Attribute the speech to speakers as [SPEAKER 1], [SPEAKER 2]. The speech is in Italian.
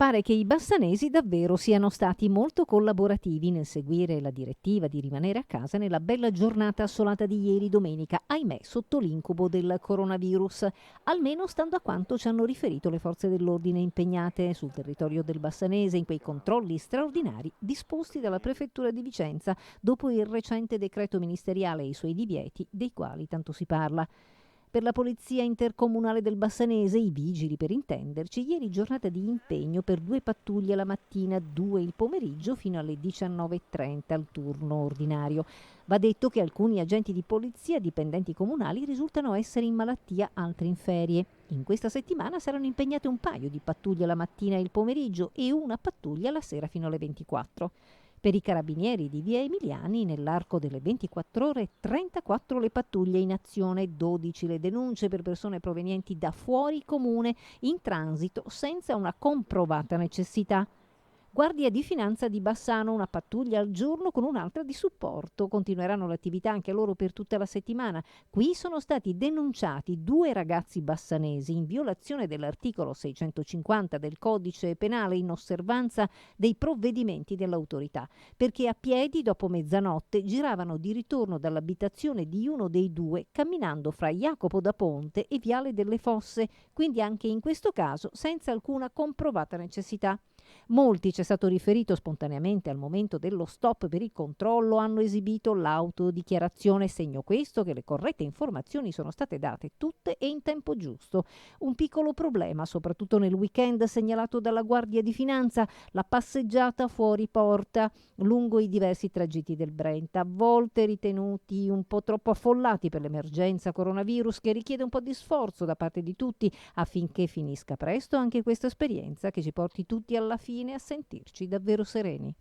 [SPEAKER 1] Pare che i bassanesi davvero siano stati molto collaborativi nel seguire la direttiva di rimanere a casa nella bella giornata assolata di ieri domenica, ahimè sotto l'incubo del coronavirus, almeno stando a quanto ci hanno riferito le forze dell'ordine impegnate sul territorio del Bassanese in quei controlli straordinari disposti dalla prefettura di Vicenza dopo il recente decreto ministeriale e i suoi divieti dei quali tanto si parla. Per la Polizia Intercomunale del Bassanese, i vigili per intenderci, ieri giornata di impegno per 2 pattuglie la mattina, 2 il pomeriggio fino alle 19:30 al turno ordinario. Va detto che alcuni agenti di polizia dipendenti comunali risultano essere in malattia, altri in ferie. In questa settimana saranno impegnate un paio di pattuglie la mattina e il pomeriggio e una pattuglia la sera fino alle 24. Per i carabinieri di Via Emiliani, nell'arco delle 24 ore, 34 le pattuglie in azione, 12 le denunce per persone provenienti da fuori comune in transito senza una comprovata necessità. Guardia di Finanza di Bassano, una pattuglia al giorno con un'altra di supporto. Continueranno l'attività anche loro per tutta la settimana. Qui sono stati denunciati 2 ragazzi bassanesi in violazione dell'articolo 650 del codice penale in osservanza dei provvedimenti dell'autorità, perché a piedi dopo mezzanotte giravano di ritorno dall'abitazione di uno dei 2 camminando fra Jacopo da Ponte e Viale delle Fosse, quindi anche in questo caso senza alcuna comprovata necessità. Molti, c'è stato riferito spontaneamente al momento dello stop per il controllo, hanno esibito l'autodichiarazione, segno questo che le corrette informazioni sono state date tutte e in tempo giusto. Un piccolo problema, soprattutto nel weekend, segnalato dalla Guardia di Finanza, la passeggiata fuori porta lungo i diversi tragitti del Brenta, a volte ritenuti un po' troppo affollati per l'emergenza coronavirus che richiede un po' di sforzo da parte di tutti affinché finisca presto anche questa esperienza che ci porti tutti alla fine a sentirci davvero sereni.